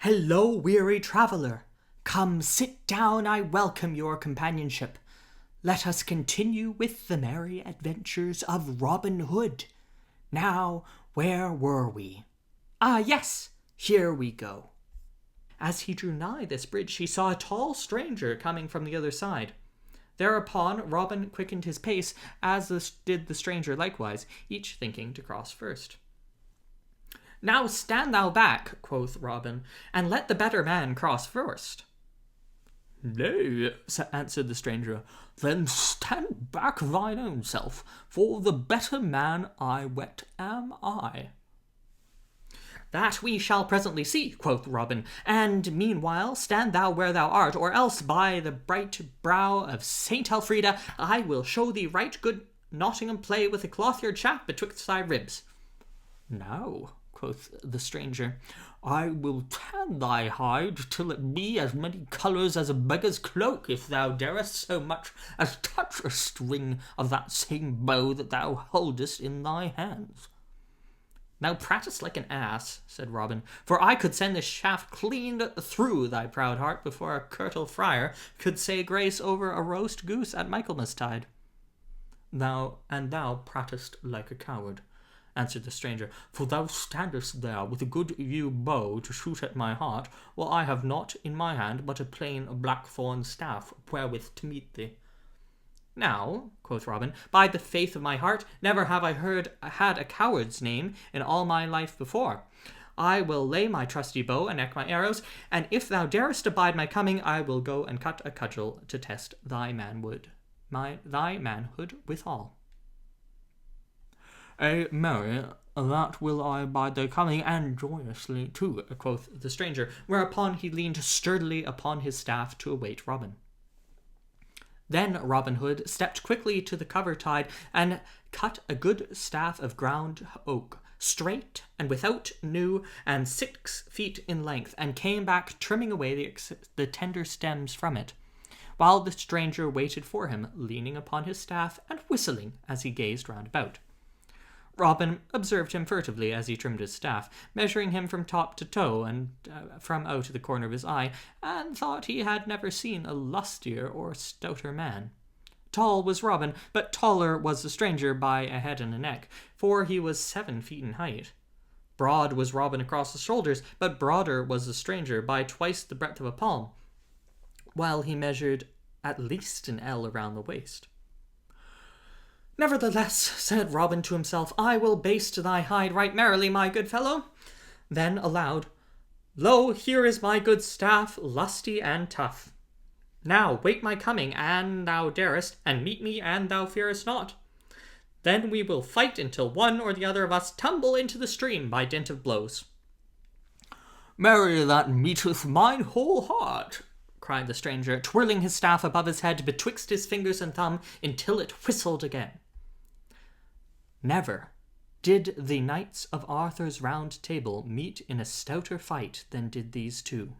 "Hello, weary traveller! Come, sit down, I welcome your companionship. Let us continue with the merry adventures of Robin Hood. Now, where were we? Ah, yes, here we go." As he drew nigh this bridge, he saw a tall stranger coming from the other side. Thereupon Robin quickened his pace, as did the stranger likewise, each thinking to cross first. "Now stand thou back," quoth Robin, "and let the better man cross first." "Nay," answered the stranger, "then stand back thine own self, for the better man I wet am I." "That we shall presently see," quoth Robin, "and meanwhile stand thou where thou art, or else by the bright brow of Saint Elfrida I will show thee right good Nottingham play with a clothyard shaft betwixt thy ribs." "Now," quoth the stranger, "I will tan thy hide till it be as many colours as a beggar's cloak, if thou darest so much as touch a string of that same bow that thou holdest in thy hands." "Thou pratest like an ass," said Robin, "for I could send this shaft clean through thy proud heart before a curtal friar could say grace over a roast goose at Michaelmastide." "Thou pratest like a coward," answered the stranger, "for thou standest there with a good yew bow to shoot at my heart, while I have not in my hand but a plain blackthorn staff wherewith to meet thee." "Now," quoth Robin, "by the faith of my heart, never have I had a coward's name in all my life before. I will lay my trusty bow and neck my arrows, and if thou darest abide my coming, I will go and cut a cudgel to test thy manhood withal." "Marry, that will I abide thy coming, and joyously too," quoth the stranger, whereupon he leaned sturdily upon his staff to await Robin. Then Robin Hood stepped quickly to the cover-tide and cut a good staff of ground oak, straight and without new, and 6 feet in length, and came back trimming away the tender stems from it, while the stranger waited for him, leaning upon his staff and whistling as he gazed round about. Robin observed him furtively as he trimmed his staff, measuring him from top to toe and from out of the corner of his eye, and thought he had never seen a lustier or stouter man. Tall was Robin, but taller was the stranger by a head and a neck, for he was 7 feet in height. Broad was Robin across the shoulders, but broader was the stranger by twice the breadth of a palm, while he measured at least an ell around the waist. "Nevertheless," said Robin to himself, "I will baste thy hide right merrily, my good fellow." Then aloud, "Lo, here is my good staff, lusty and tough. Now wait my coming, an thou darest, and meet me an thou fearest not. Then we will fight until one or the other of us tumble into the stream by dint of blows." "Marry, that meeteth mine whole heart," cried the stranger, twirling his staff above his head betwixt his fingers and thumb until it whistled again. Never did the knights of Arthur's Round Table meet in a stouter fight than did these two.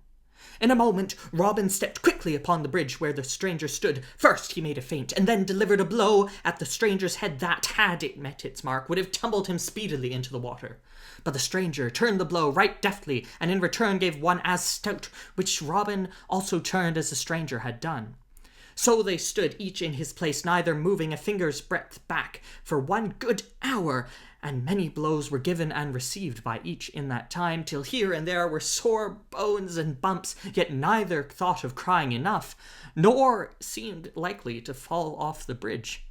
In a moment, Robin stepped quickly upon the bridge where the stranger stood. First he made a feint, and then delivered a blow at the stranger's head that, had it met its mark, would have tumbled him speedily into the water. But the stranger turned the blow right deftly, and in return gave one as stout, which Robin also turned as the stranger had done. So they stood each in his place, neither moving a finger's breadth back, for 1 good hour, and many blows were given and received by each in that time, till here and there were sore bones and bumps, yet neither thought of crying enough, nor seemed likely to fall off the bridge.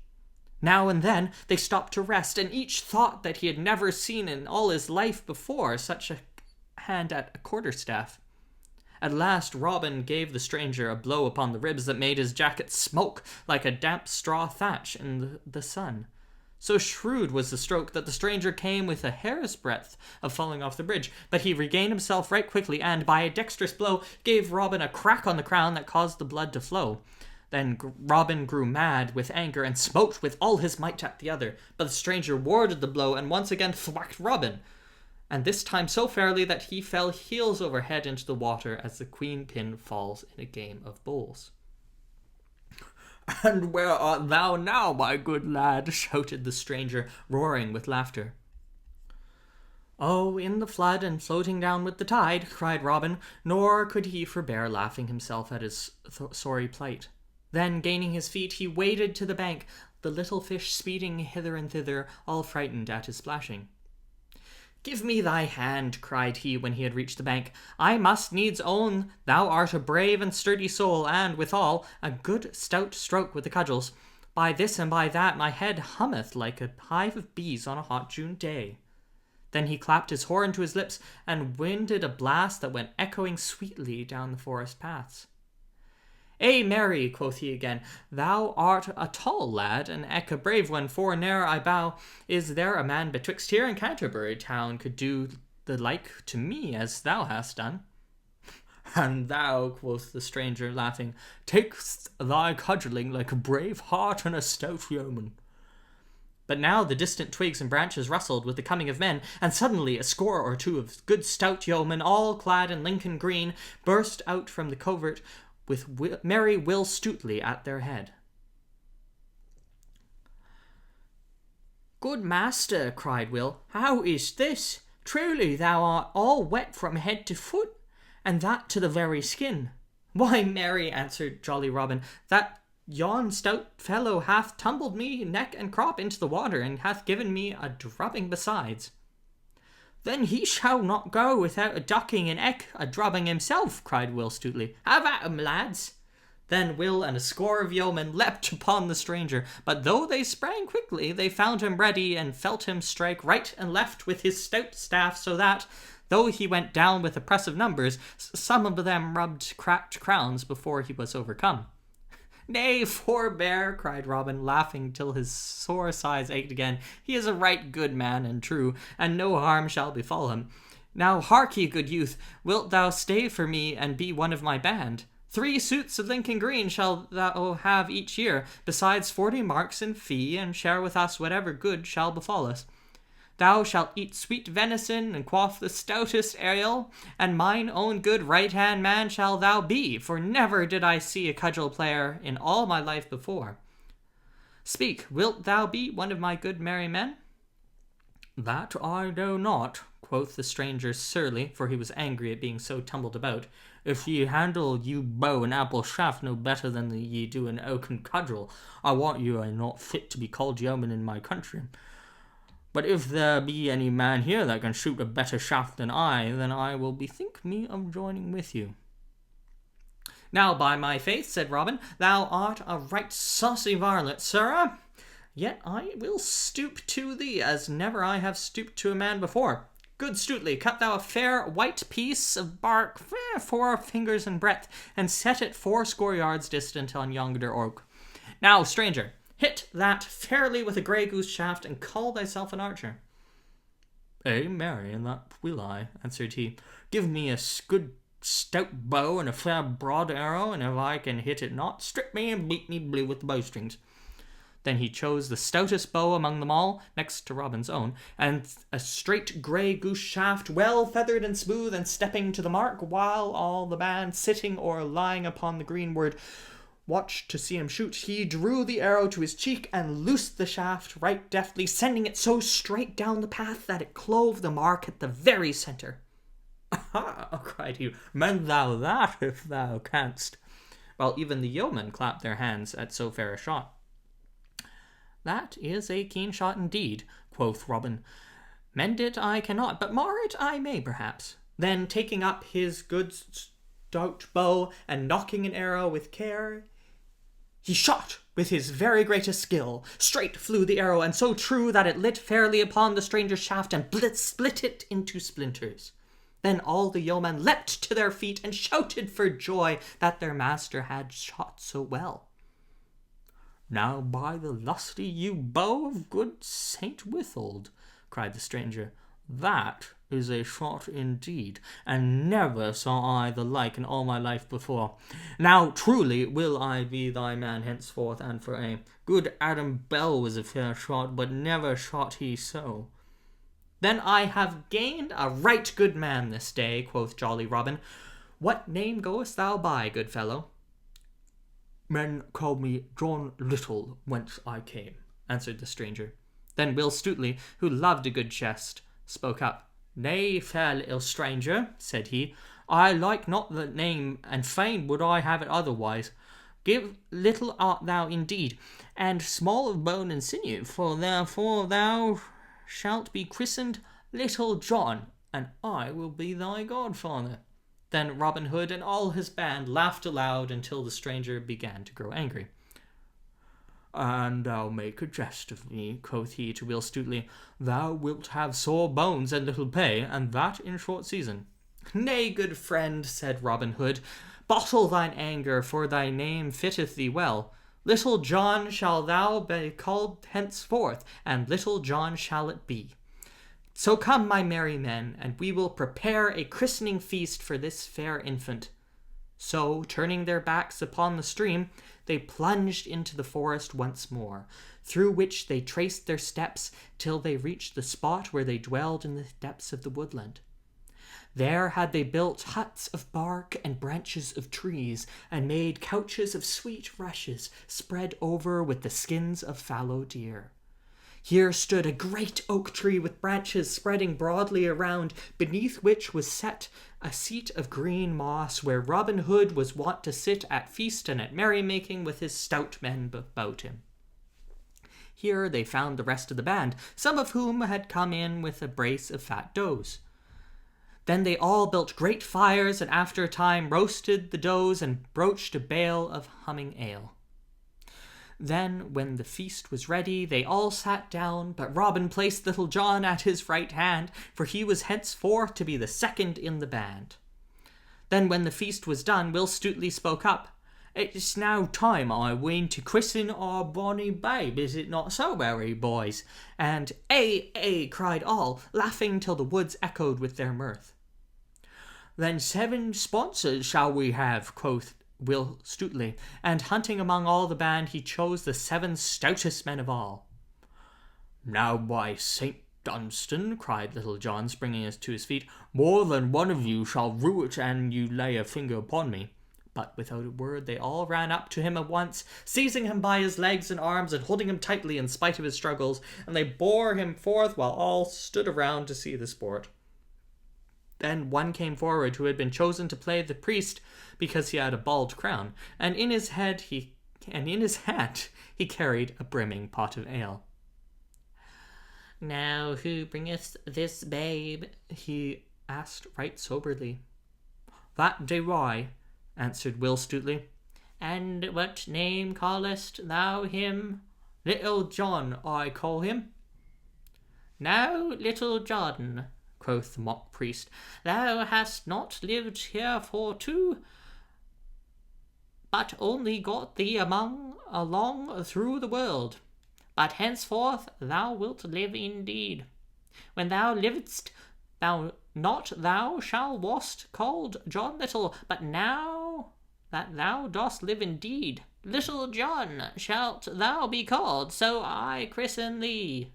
Now and then they stopped to rest, and each thought that he had never seen in all his life before such a hand at a quarterstaff. At last Robin gave the stranger a blow upon the ribs that made his jacket smoke like a damp straw thatch in the sun. So shrewd was the stroke that the stranger came with a hair's breadth of falling off the bridge, but he regained himself right quickly, and by a dexterous blow gave Robin a crack on the crown that caused the blood to flow. Then Robin grew mad with anger and smote with all his might at the other, but the stranger warded the blow and once again thwacked Robin, and this time so fairly that he fell heels over head into the water as the queen pin falls in a game of bowls. "And where art thou now, my good lad?" shouted the stranger, roaring with laughter. Oh, in the flood and floating down with the tide, cried Robin, nor could he forbear laughing himself at his sorry plight. Then, gaining his feet, he waded to the bank, the little fish speeding hither and thither, all frightened at his splashing. Give me thy hand, cried he when he had reached the bank. I must needs own thou art a brave and sturdy soul, and, withal, a good stout stroke with the cudgels. By this and by that my head hummeth like a hive of bees on a hot June day. Then he clapped his horn to his lips, and winded a blast that went echoing sweetly down the forest paths. "Eh, Mary," quoth he again, "thou art a tall lad, and eke a brave one, for ne'er I bow is there a man betwixt here and Canterbury town could do the like to me as thou hast done." "And thou," quoth the stranger, laughing, "takest thy cudgelling like a brave heart and a stout yeoman." But now the distant twigs and branches rustled with the coming of men, and suddenly a score or two of good stout yeomen, all clad in Lincoln green, burst out from the covert, with merry Will Stutely at their head. "Good master," cried Will, "how is this? Truly thou art all wet from head to foot, and that to the very skin." "Why, Mary," answered jolly Robin, "that yon stout fellow hath tumbled me neck and crop into the water, and hath given me a drubbing besides." "Then he shall not go without a ducking and eke a drubbing himself," cried Will Stutely. "Have at him, lads." Then Will and a score of yeomen leapt upon the stranger, but though they sprang quickly, they found him ready, and felt him strike right and left with his stout staff, so that, though he went down with a press of numbers, some of them rubbed cracked crowns before he was overcome. "Nay, forbear," cried Robin, laughing till his sore sides ached again. "He is a right good man and true, and no harm shall befall him. Now hark ye, good youth, wilt thou stay for me and be one of my band? 3 suits of Lincoln green shall thou have each year, besides 40 marks in fee, and share with us whatever good shall befall us. Thou shalt eat sweet venison, and quaff the stoutest ale, and mine own good right-hand man shall thou be, for never did I see a cudgel player in all my life before. Speak, wilt thou be one of my good merry men?" "That I know not," quoth the stranger surly, for he was angry at being so tumbled about. "If ye handle you bow and apple shaft no better than ye do an oaken cudgel, I warrant you are not fit to be called yeoman in my country. But if there be any man here that can shoot a better shaft than I, then I will bethink me of joining with you." "Now, by my faith," said Robin, "thou art a right saucy varlet, sirrah. Yet I will stoop to thee, as never I have stooped to a man before. Good Stutely, cut thou a fair white piece of bark 4 fingers in breadth, and set it 80 yards distant on yonder oak. Now, stranger, hit that fairly with a grey goose shaft, and call thyself an archer." "Eh, marry, and that will I," answered he. "Give me a good stout bow and a fair broad arrow, and if I can hit it not, strip me and beat me blue with the bowstrings." Then he chose the stoutest bow among them all, next to Robin's own, and a straight grey goose shaft, well feathered and smooth, and stepping to the mark, while all the band, sitting or lying upon the greenwood, watched to see him shoot, he drew the arrow to his cheek and loosed the shaft right deftly, sending it so straight down the path that it clove the mark at the very centre. "Aha!" cried he, "mend thou that if thou canst." While even the yeomen clapped their hands at so fair a shot. "That is a keen shot indeed," quoth Robin. "Mend it I cannot, but mar it I may perhaps." Then, taking up his good stout bow, and nocking an arrow with care, he shot with his very greatest skill. Straight flew the arrow, and so true that it lit fairly upon the stranger's shaft, and split it into splinters. Then all the yeomen leapt to their feet, and shouted for joy that their master had shot so well. "Now, by the lusty yew bow of good Saint Withold," cried the stranger, "that is a shot indeed, and never saw I the like in all my life before. Now truly will I be thy man henceforth and for aye. Good Adam Bell was a fair shot, but never shot he so." "Then I have gained a right good man this day," quoth jolly Robin. "What name goest thou by, good fellow?" "Men call me John Little, whence I came," answered the stranger. Then Will Stutely, who loved a good jest, spoke up. Nay, fair little stranger, said he, I like not the name, and fain would I have it otherwise. Give little art thou indeed, and small of bone and sinew, for therefore thou shalt be christened Little John, and I will be thy godfather. Then Robin Hood and all his band laughed aloud until the stranger began to grow angry. And thou make a jest of me, quoth he to Will Stutely. Thou wilt have sore bones and little pay, and that in short season. Nay, good friend, said Robin Hood, bottle thine anger, for thy name fitteth thee well. Little John shall thou be called henceforth, and Little John shall it be. So come, my merry men, and we will prepare a christening feast for this fair infant. So, turning their backs upon the stream, they plunged into the forest once more, through which they traced their steps till they reached the spot where they dwelled in the depths of the woodland. There had they built huts of bark and branches of trees, and made couches of sweet rushes, spread over with the skins of fallow deer. Here stood a great oak tree with branches spreading broadly around, beneath which was set a seat of green moss, where Robin Hood was wont to sit at feast and at merrymaking with his stout men about him. Here they found the rest of the band, some of whom had come in with a brace of fat does. Then they all built great fires, and after a time roasted the does and broached a bale of humming ale. Then, when the feast was ready, they all sat down, but Robin placed Little John at his right hand, for he was henceforth to be the second in the band. Then, when the feast was done, Will Stutely spoke up. It's now time, I ween, to christen our bonny babe, is it not so, merry boys? And ay, cried all, laughing till the woods echoed with their mirth. Then 7 sponsors shall we have, quoth Will Stutely, and hunting among all the band, he chose the 7 stoutest men of all. Now, by St. Dunstan, cried Little John, springing to his feet, more than one of you shall rue it an you lay a finger upon me. But without a word they all ran up to him at once, seizing him by his legs and arms and holding him tightly in spite of his struggles, and they bore him forth while all stood around to see the sport. Then one came forward who had been chosen to play the priest because he had a bald crown, and in his hand he carried a brimming pot of ale. Now who bringeth this babe? He asked right soberly. That do I, answered Will Stutely. And what name callest thou him? Little John, I call him. Now, Little John, quoth the mock priest, thou hast not lived here for 2, but only got thee along through the world. But henceforth thou wilt live indeed. When thou livest, thou shalt wast called John Little, but now that thou dost live indeed, Little John shalt thou be called, so I christen thee.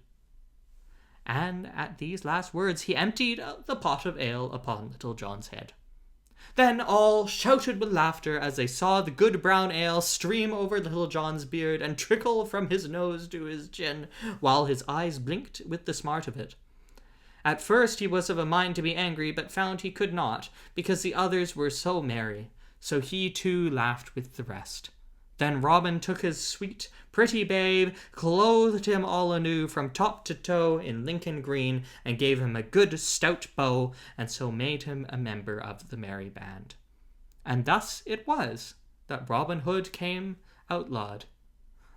And at these last words he emptied the pot of ale upon Little John's head. Then all shouted with laughter as they saw the good brown ale stream over Little John's beard and trickle from his nose to his chin, while his eyes blinked with the smart of it. At first he was of a mind to be angry, but found he could not, because the others were so merry. So he too laughed with the rest. Then Robin took his sweet, pretty babe, clothed him all anew from top to toe in Lincoln green, and gave him a good stout bow, and so made him a member of the merry band. And thus it was that Robin Hood came outlawed.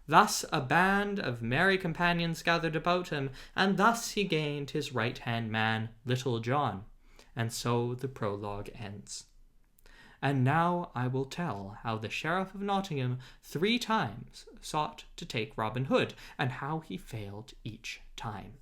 Thus a band of merry companions gathered about him, and thus he gained his right-hand man, Little John. And so the prologue ends. And now I will tell how the Sheriff of Nottingham 3 times sought to take Robin Hood, and how he failed each time.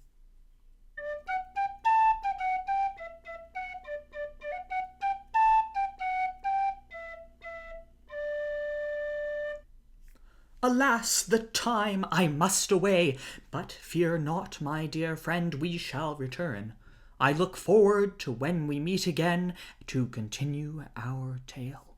Alas, the time I must away, but fear not, my dear friend, we shall return. I look forward to when we meet again to continue our tale.